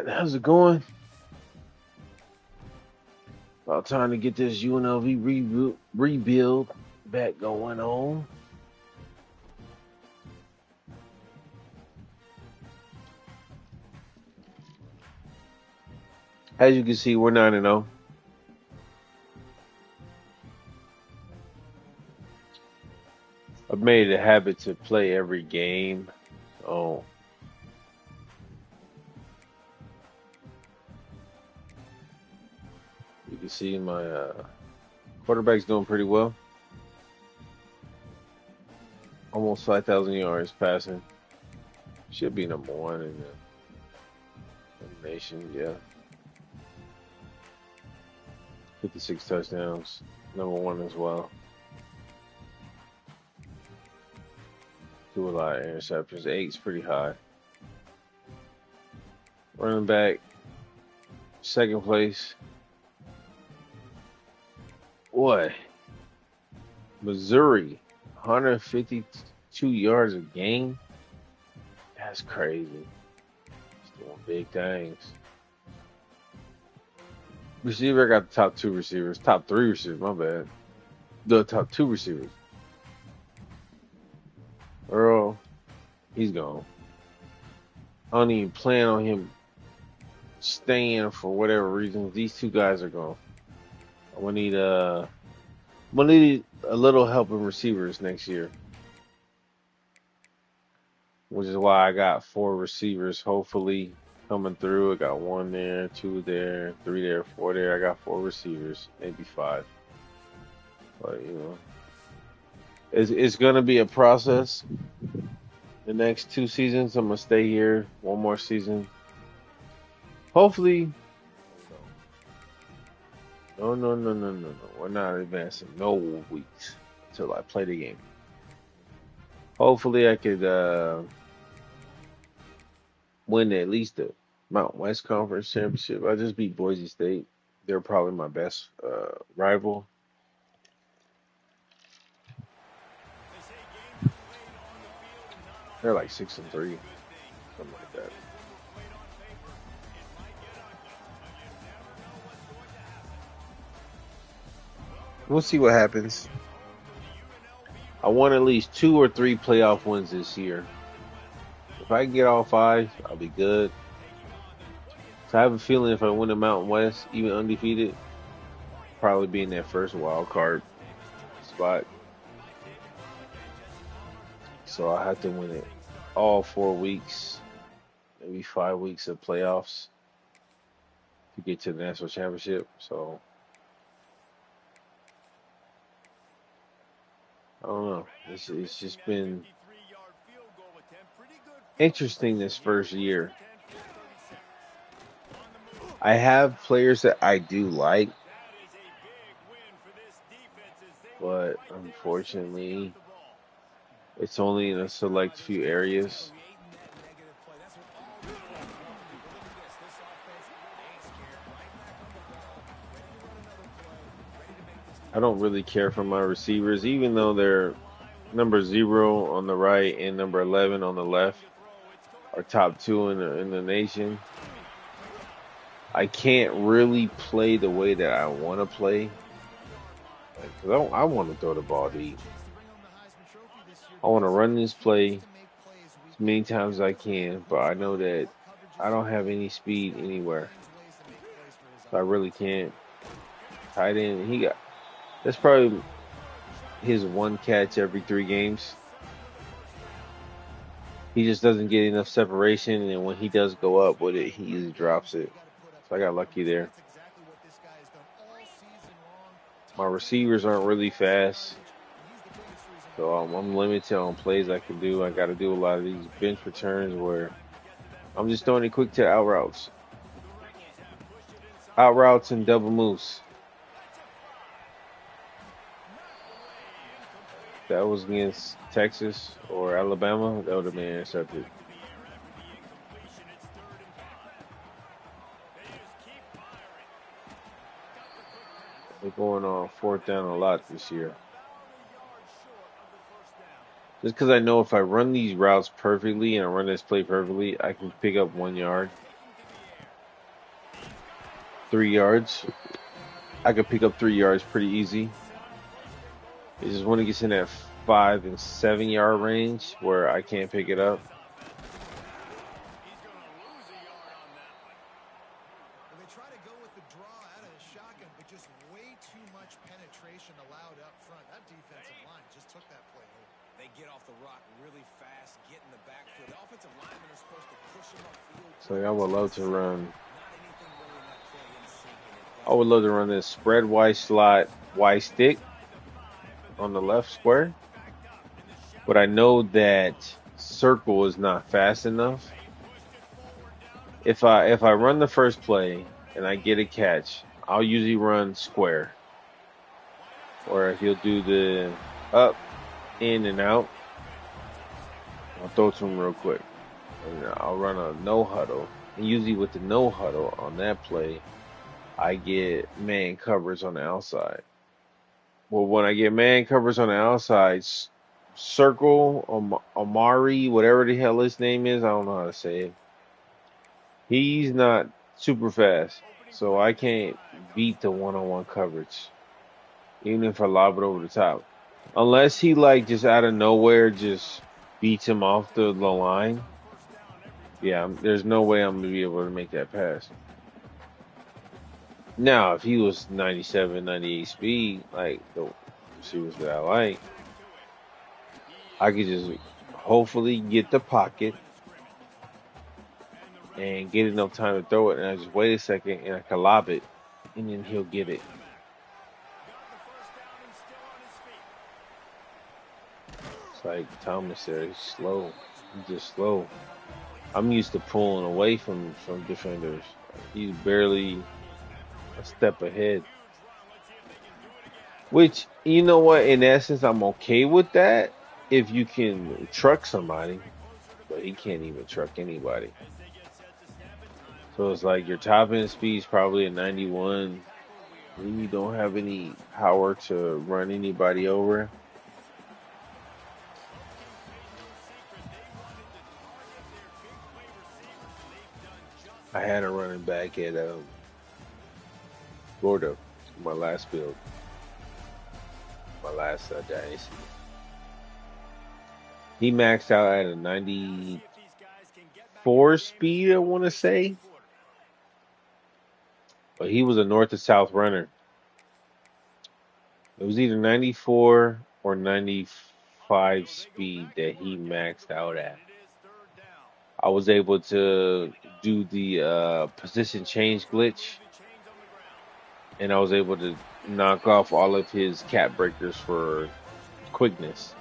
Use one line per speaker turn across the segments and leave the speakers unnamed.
Alright, how's it going? About time to get this UNLV rebuild back going on. As you can see, we're 9-0. I've made it a habit to play every game. Oh. You can see my quarterback's doing pretty well. Almost 5,000 yards passing. Should be number one in the nation, yeah. 56 touchdowns. Number one as well. Do a lot of interceptions. 8's pretty high. Running back, second place. Boy, Missouri, 152 yards a game. That's crazy. He's doing big things. Receiver, got the top 2 receivers. Top 3 receivers, my bad. The top 2 receivers. Earl, he's gone. I don't even plan on him staying for whatever reason. These 2 guys are gone. I'm gonna need a little help in receivers next year, which is why I got 4 receivers hopefully coming through. I got 1 there, 2 there, 3 there, 4 there. I got 4 receivers, maybe 5. But it's gonna be a process. The next 2 seasons, I'm gonna stay here 1 more season. Hopefully. No. We're not advancing no weeks until I play the game. Hopefully, I could win at least the Mountain West Conference Championship. I just beat Boise State. They're probably my best rival. They're like 6-3, something like that. We'll see what happens. I want at least 2 or 3 playoff wins this year. If I can get all 5, I'll be good. So I have a feeling if I win the Mountain West, even undefeated, probably be in that first wild card spot. So I have to win it all 4 weeks, maybe 5 weeks of playoffs to get to the national championship. So I don't know. It's just been interesting this first year. I have players that I do like, but unfortunately, it's only in a select few areas. I don't really care for my receivers, even though they're number 0 on the right and number 11 on the left are top 2 in the nation. I can't really play the way that I want to play. Because I want to throw the ball deep. I want to run this play as many times as I can, but I know that I don't have any speed anywhere. So I really can't. Tight end, that's probably his 1 catch every 3 games. He just doesn't get enough separation, and when he does go up with it, he easily drops it. So I got lucky there. My receivers aren't really fast, so I'm limited on plays I can do. I got to do a lot of these bench returns where I'm just throwing it quick to out routes and double moves. If that was against Texas or Alabama, that would have been intercepted. They're going on 4th down a lot this year. Just because I know if I run these routes perfectly and I run this play perfectly, I can pick up 1 yard. 3 yards. I could pick up 3 yards pretty easy. It's just when it gets in that 5 and 7 yard range where I can't pick it up.
They try to go with the draw out of the shotgun, but just way too much penetration allowed up front. That defensive line just took that play over.
They get off the rock really fast, get in the backfield. The offensive linemen are supposed to push them upfield.
So I would love to run. I would love to run this spread Y slot Y stick on the left square. But I know that circle is not fast enough. If I run the first play and I get a catch, I'll usually run square. Or if he'll do the up, in, and out, I'll throw it to him real quick. And I'll run a no huddle. And usually with the no huddle on that play, I get man covers on the outside. Well, when I get man covers on the outside, circle, Amari, whatever the hell his name is, I don't know how to say it. He's not super fast, so I can't beat the one-on-one coverage, even if I lob it over the top. Unless he, like, just out of nowhere just beats him off the line. Yeah, there's no way I'm going to be able to make that pass. Now, if he was 97, 98 speed, like the receivers that I like, I could just hopefully get the pocket and get enough time to throw it, and I just wait a second and I can lob it, and then he'll get it. It's like Thomas there, he's slow. He's just slow. I'm used to pulling away from defenders. He's barely a step ahead. Which, you know what, in essence, I'm okay with that if you can truck somebody, but he can't even truck anybody. So it's like your top end speed is probably a 91. You don't have any power to run anybody over. I had a running back at Florida, my last build, my last dynasty. He maxed out at a 94 speed, I want to say. But he was a north to south runner. It was either 94 or 95 speed that he maxed out at. I was able to do the position change glitch, and I was able to knock off all of his cap breakers for quickness,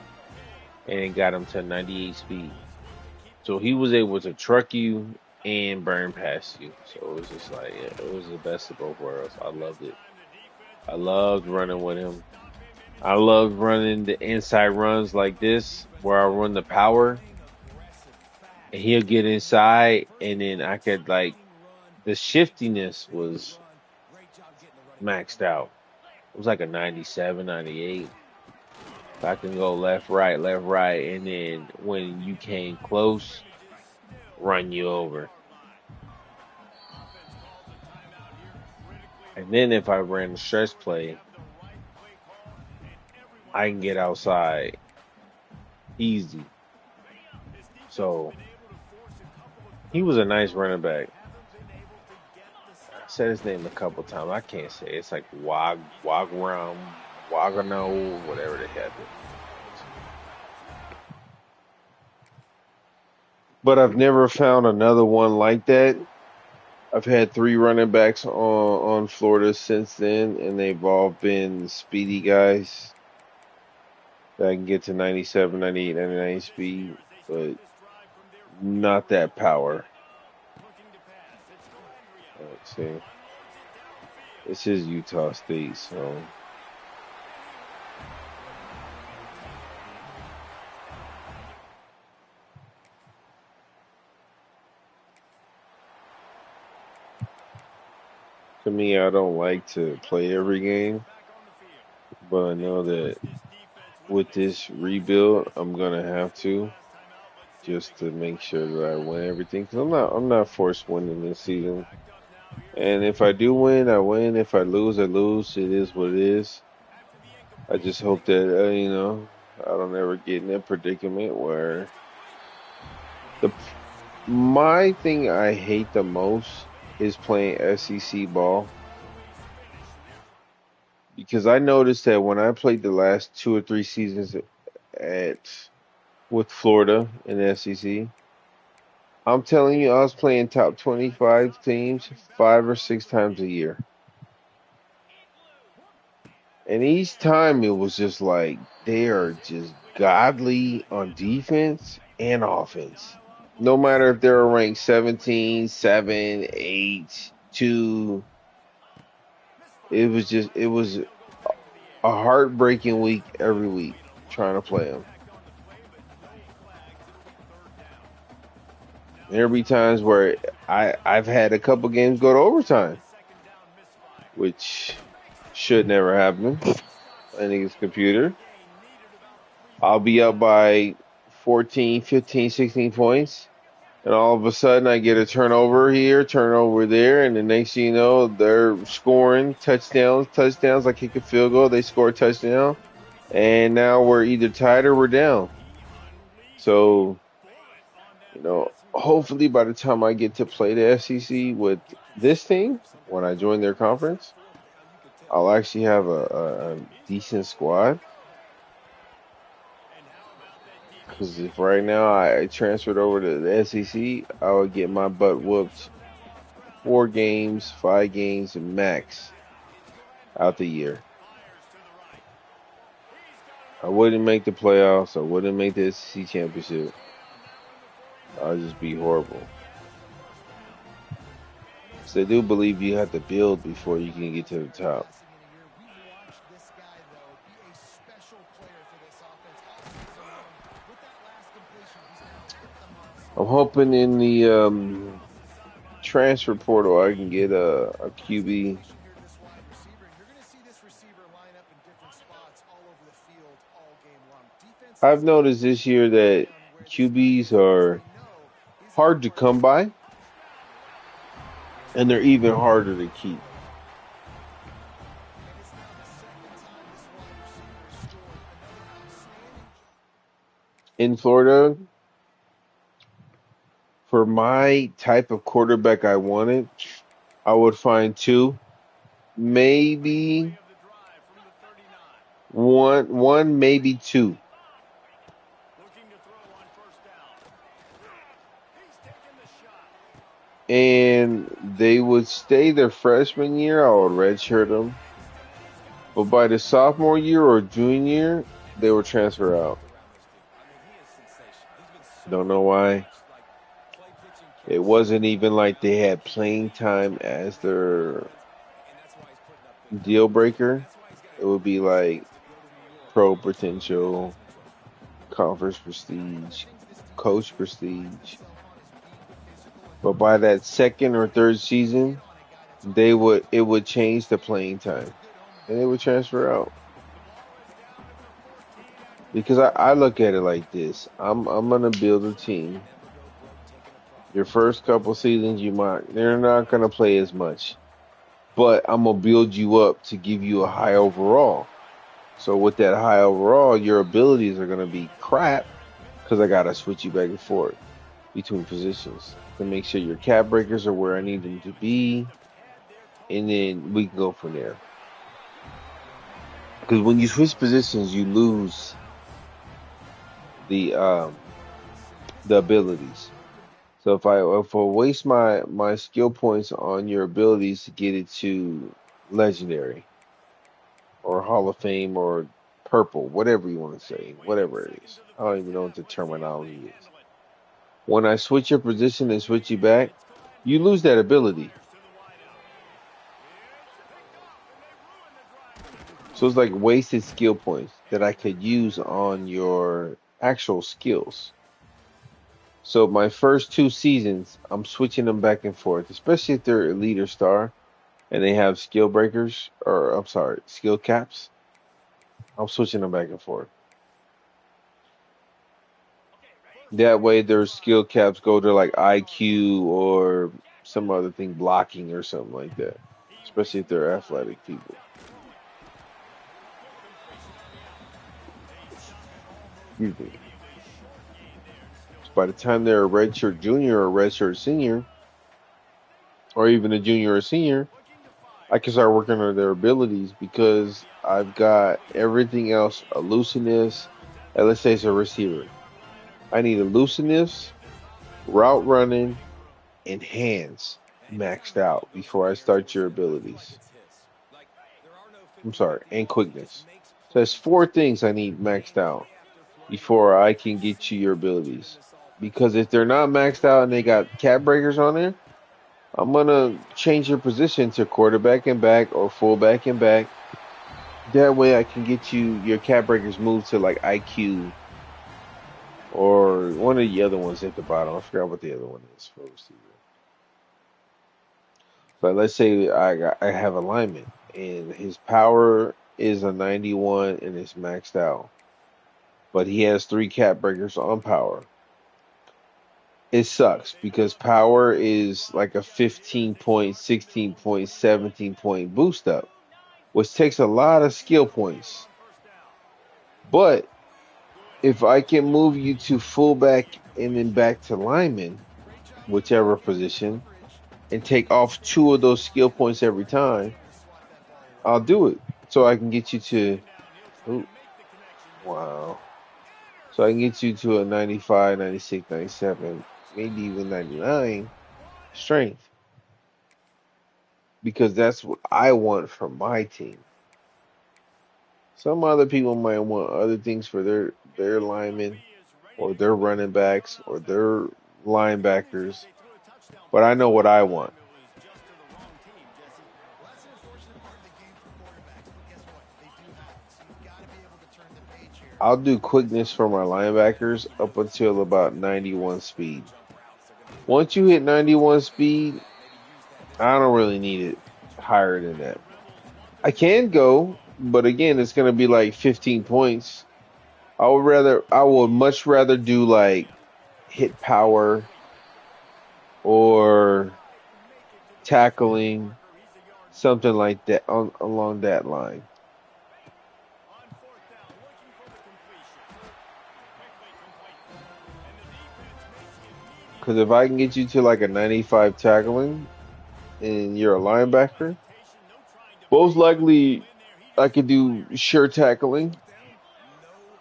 and it got him to 98 speed. So he was able to truck you and burn past you. So it was just like, yeah, it was the best of both worlds. I loved it. I loved running with him. I loved running the inside runs like this, where I run the power, and he'll get inside, and then I could, like, the shiftiness was maxed out. It was like a 97, 98. I can go left, right, and then when you came close, run you over. And then if I ran the stretch play, I can get outside easy. So he was a nice running back. I said his name a couple times. I can't say it. It's like Wagano, whatever the heck it is. But I've never found another one like that. I've had 3 running backs on Florida since then, and they've all been speedy guys that can get to 97, 98, 99 speed, but not that power. Let's see. This is Utah State, so. To me, I don't like to play every game, but I know that with this rebuild, I'm gonna have to, just to make sure that I win everything. Cause I'm not forced winning this season. And if I do win, I win. If I lose, I lose. It is what it is. I just hope that I don't ever get in that predicament where the my thing I hate the most is playing SEC ball because I noticed that when I played the last 2 or 3 seasons at with Florida in the SEC, I'm telling you, I was playing top 25 teams 5 or 6 times a year. And each time it was just like they are just godly on defense and offense. No matter if they're ranked 17, 7, 8, 2, it was a heartbreaking week every week trying to play them. There'll be times where I've had a couple games go to overtime, which should never happen. I think it's computer. I'll be up by 14, 15, 16 points. And all of a sudden, I get a turnover here, turnover there, and the next thing you know, they're scoring touchdowns. I kick a field goal, they score a touchdown, and now we're either tied or we're down. So, hopefully by the time I get to play the SEC with this team, when I join their conference, I'll actually have a decent squad. Because if right now I transferred over to the SEC, I would get my butt whooped 4 games, 5 games max out the year. I wouldn't make the playoffs. I wouldn't make the SEC championship. I'll just be horrible. So I do believe you have to build before you can get to the top. I'm hoping in the transfer portal I can get a QB. I've noticed this year that QBs are hard to come by, and they're even harder to keep. In Florida, for my type of quarterback I wanted, I would find 2, maybe one, maybe 2. And they would stay their freshman year. I would redshirt them. But by the sophomore year or junior year, they would transfer out. Don't know why. It wasn't even like they had playing time as their deal breaker. It would be like pro potential, conference prestige, coach prestige. But by that second or third season, it would change the playing time, and they would transfer out. Because I look at it like this: I'm gonna build a team. Your first couple seasons, they're not gonna play as much, but I'm gonna build you up to give you a high overall. So with that high overall, your abilities are gonna be crap because I gotta switch you back and forth between positions to make sure your cap breakers are where I need them to be, and then we can go from there. Because when you switch positions, you lose the abilities. So if I waste my skill points on your abilities to get it to legendary or Hall of Fame or purple, whatever you want to say, whatever it is, I don't even know what the terminology is. When I switch your position and switch you back, you lose that ability. So it's like wasted skill points that I could use on your actual skills. So my first 2 seasons, I'm switching them back and forth, especially if they're elite or star and they have skill breakers, or I'm sorry, skill caps. I'm switching them back and forth. That way their skill caps go to like IQ or some other thing, blocking or something like that, especially if they're athletic people. Excuse me. So by the time they're a redshirt junior or a redshirt senior, or even a junior or senior, I can start working on their abilities because I've got everything else, elusiveness. Let's say it's a receiver. I need elusiveness, route running, and hands maxed out before I start your abilities. I'm sorry, and quickness. So there's four things I need maxed out before I can get you your abilities. Because if they're not maxed out and they got cap breakers on there, I'm gonna change your position to quarterback and back or fullback and back. That way I can get you your cap breakers moved to like IQ or one of the other ones at the bottom. I forgot what the other one is for receiver. But let's say I have a lineman and his power is a 91 and it's maxed out, but he has three cap breakers on power. It sucks because power is like a 15 point, 16 point, 17 point boost up, which takes a lot of skill points. But if I can move you to fullback and then back to lineman, whichever position, and take off two of those skill points every time, I'll do it. So I can get you to, ooh, wow. So I can get you to a 95, 96, 97, maybe even 99 strength. Because that's what I want from my team. Some other people might want other things for their linemen or their running backs or their linebackers, but I know what I want.
Well, that's an unfortunate part of the game for quarterbacks, but guess what? They do have it. So you've got to be able to turn the page here.
I'll do quickness for my linebackers up until about 91 speed. Once you hit 91 speed, I don't really need it higher than that. I can go, but again, it's going to be like 15 points. I would much rather do like hit power or tackling, something like that along that line. Because if I can get you to like a 95 tackling and you're a linebacker, most likely I could do sure tackling.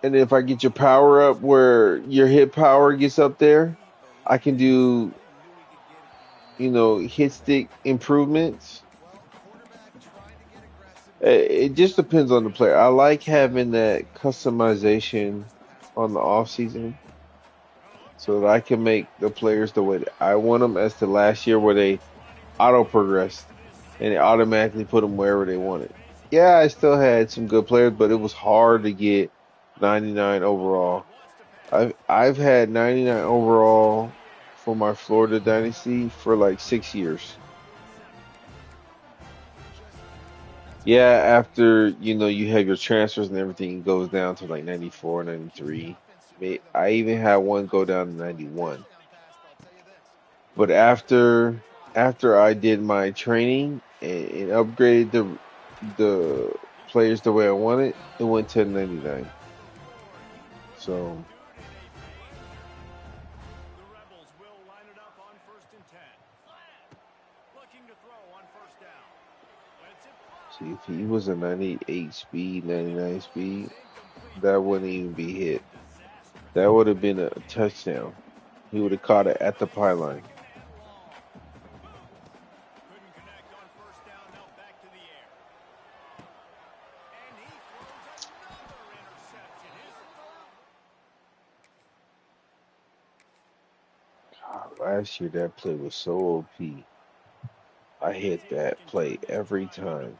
And if I get your power up where your hit power gets up there, I can do, hit stick improvements.
Well, quarterback trying to get aggressive.
It just depends on the player. I like having that customization on the off season so that I can make the players the way that I want them as to last year where they auto progressed and it automatically put them wherever they wanted. Yeah, I still had some good players, but it was hard to get 99 overall. I've had 99 overall for my Florida dynasty for like 6 years. Yeah, after you have your transfers and everything, it goes down to like 94, 93. I even had one go down to 91. But after I did my training and upgraded the players the way I wanted, it went to 99. So see if he was a 98 speed, 99 speed, that wouldn't even be hit. That would have been a touchdown. He would have caught it at the pylon. God, last year that play was so OP. I hit that play every time.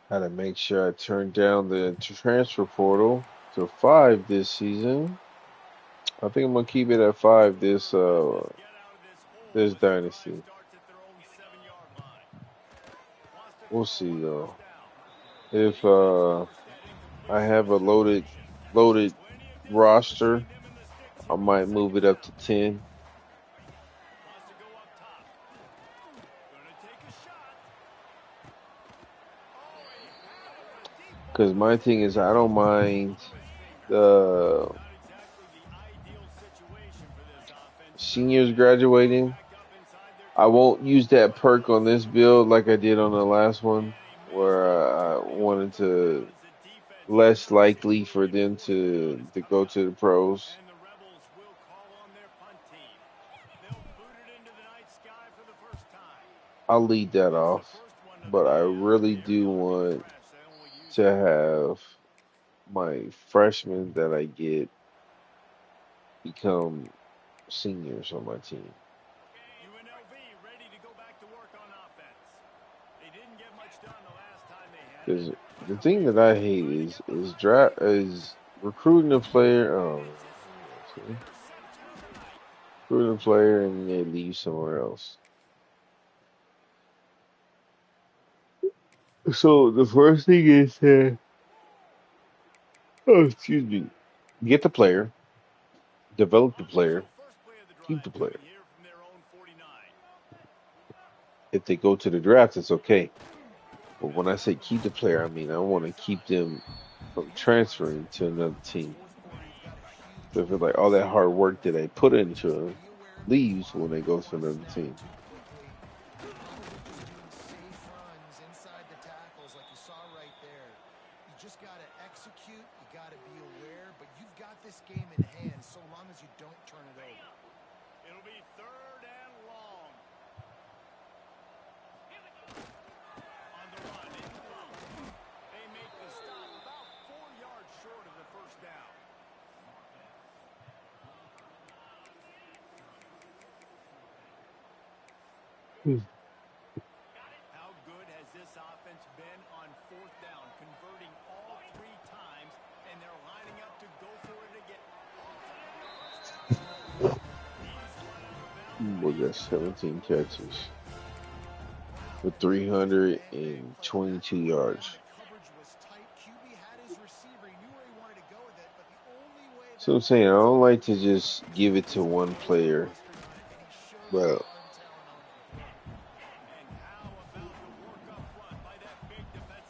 Had to make sure I turned down the transfer portal to 5 this season. I think I'm gonna keep it at 5 this dynasty. We'll see though. If I have a loaded roster, I might move it up to 10. Because my thing is, I don't mind the seniors graduating. I won't use that perk on this build like I did on the last one, where I wanted to less likely for them to go to the pros. I'll lead that off, but I really do want to have my freshmen that I get become seniors on my team.
UNLV ready to go back to work on offense. They didn't get much done the last time they had it.
Because the thing that I hate is recruiting a player. Oh, see, recruiting a player and they leave somewhere else. So the first thing is to, oh, excuse me, get the player, develop the player,
First play of the
keep
drive
the
coming
player.
here from their own 49.
If they go to the draft, it's okay. But when I say keep the player, I mean I want to keep them from transferring to another team. So if it's like all that hard work that they put into them leaves when they go to another team.
Safe runs inside the tackles like you saw right there. You just got to execute. You got to be aware, but you've got this game in hand so long as you don't turn it over.
It'll be third and long. On the run. They make the stop about 4 yards short of the first down. How good has this offense been on fourth down, converting all 3 times, and they're lining up to go for it again.
We got 17 catches for 322 yards. So I'm saying I don't like to just give it to one player, but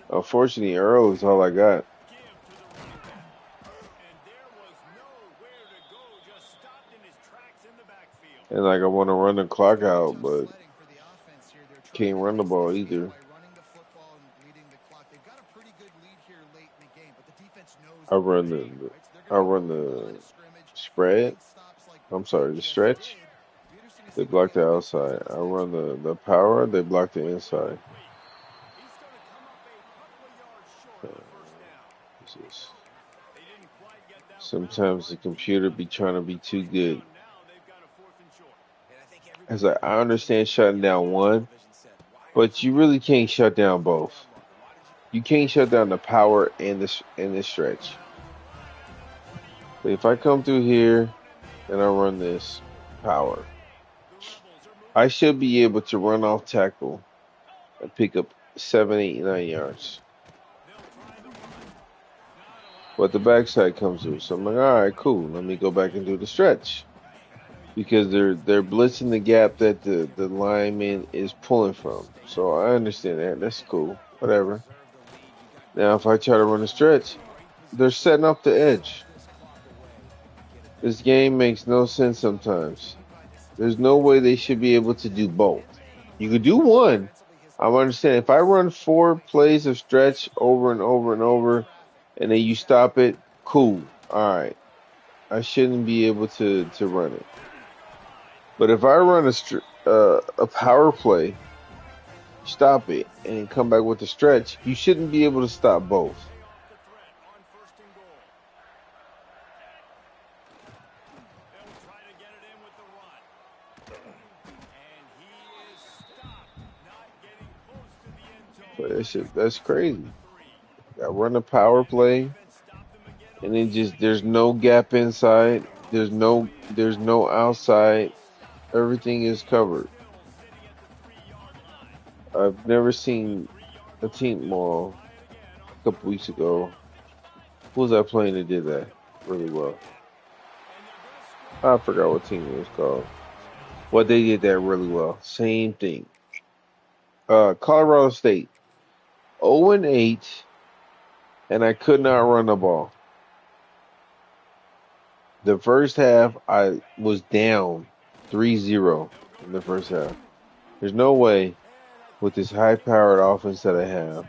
unfortunately Earl is all I got. And like I want to run the clock out, but can't run the ball either. I run I run the spread. I'm sorry, the stretch. They block the outside. I run the power. They block the inside. This is, sometimes the computer be trying to be too good. It's like I understand shutting down one, but you really can't shut down both. You can't shut down the power and the stretch. So if I come through here and I run this power, I should be able to run off tackle and pick up 7, 8, 9 yards. But the backside comes through. So I'm like, all right, cool. Let me go back and do the stretch. Because they're blitzing the gap that the lineman is pulling from. So I understand that. That's cool. Whatever. Now if I try to run a stretch, they're setting up the edge. This game makes no sense sometimes. There's no way they should be able to do both. You could do one. I understand if I run 4 plays of stretch over and over and over, and then you stop it, cool. All right, I shouldn't be able to run it. But if I run a power play, stop it, and then come back with a stretch, you shouldn't be able to stop both. But that's crazy. I run a power play, and then just there's no gap inside. There's no outside. Everything is covered. I've never seen a team, well, a couple weeks ago. Who was that playing that did that really well? I forgot what team it was called. Well, they did that really well. Same thing. Colorado State, 0-8, and I could not run the ball. The first half, I was down 3-0 in the first half. There's no way with this high-powered offense that I have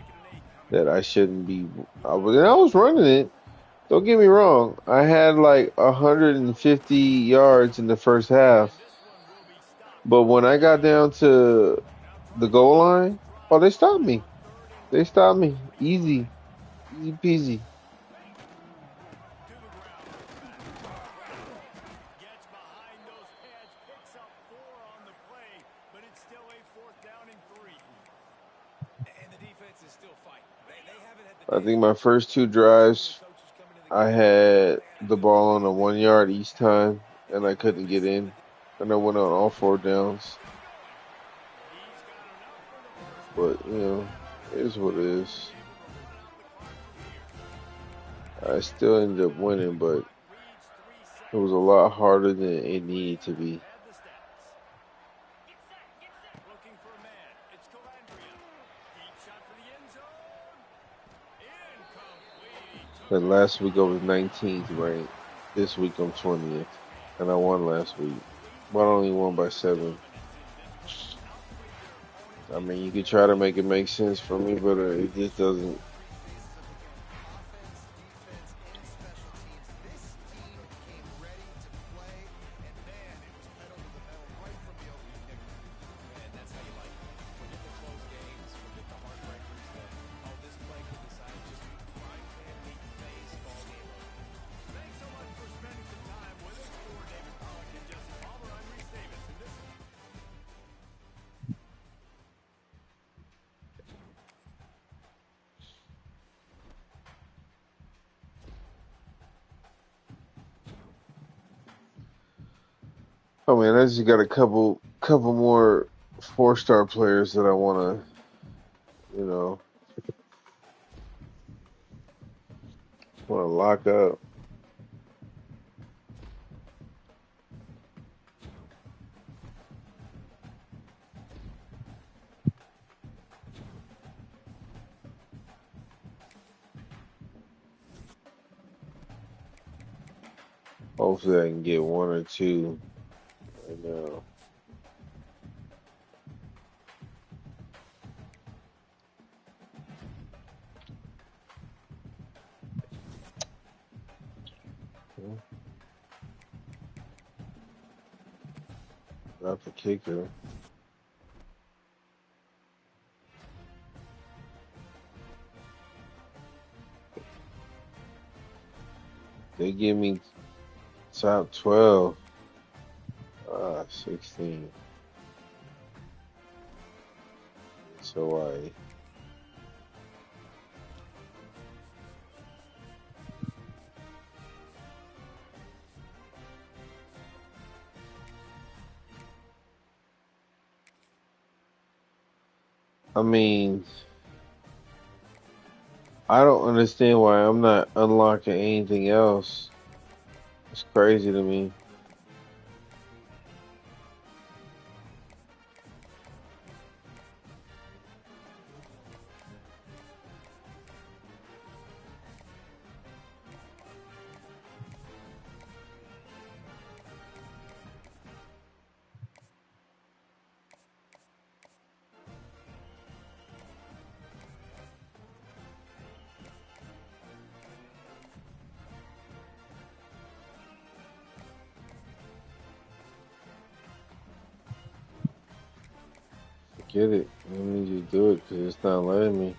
that I shouldn't be. I was running it. Don't get me wrong. I had like 150 yards in the first half, but when I got down to the goal line, oh, they stopped me. They stopped me. Easy, easy peasy.
Gets behind those pads, picks up 4 on the play, but it's still a 4th down and 3.
And the defense is still fighting. They haven't had the
I
day
think
of
my
the week.
first two
Some of the
drives,
coaches coming to the
I
game
had
saying, I
the
feel like
ball
this
on the
is
1
game
yard
time.
each time, and I couldn't get in. And I went on all 4 downs.
He's got enough for the first
But,
down.
you know, it is what it is. I still ended up winning, but it was a lot harder than it needed to be.
Looking for a man. It's Calandria. Deep shot for the end zone. Incomplete. He took
Like
it
last week I
away
was
from
19th ranked. This week I'm 20th. And I won last week. But I only won by 7. I mean, you could try to make it make sense for me, but it just doesn't. Oh man, I just got a couple more 4-star players that I wanna, you know, wanna lock up. Hopefully I can get 1 or 2 right now. Not the kicker. They give me top 12. 16. So I mean, I don't understand why I'm not unlocking anything else. It's crazy to me. Forget it. I need you to do it because it's not letting me.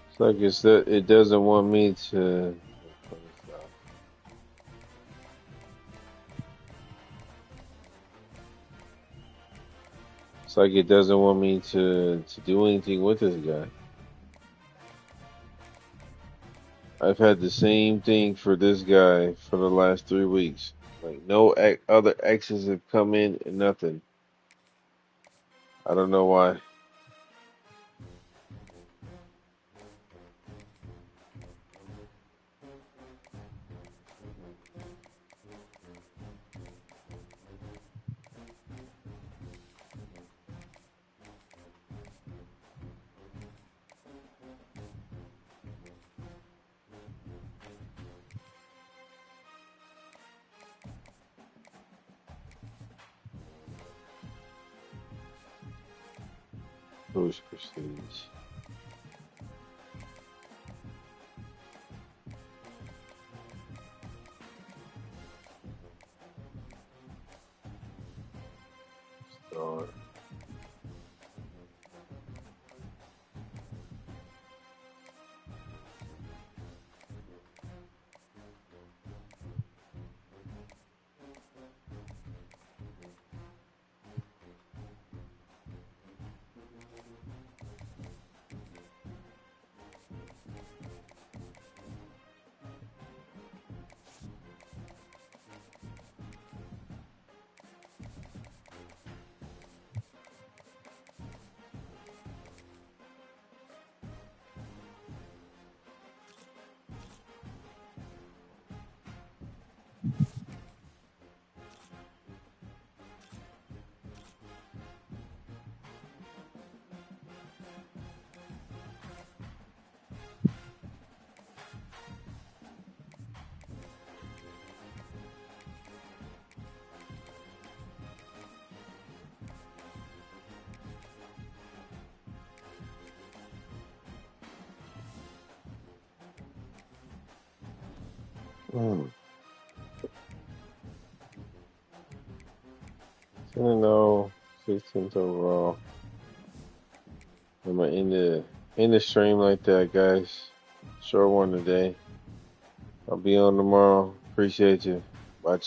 It's like it's that it doesn't want me to. It's like it doesn't want me to do anything with this guy. I've had the same thing for this guy for the last 3 weeks. Like no other X's have come in and nothing. I don't know why. Who's Prestige? Star. Hmm. 10-0, 16th overall. I'm gonna end the stream like that, guys. Short one today. I'll be on tomorrow. Appreciate you. Bye.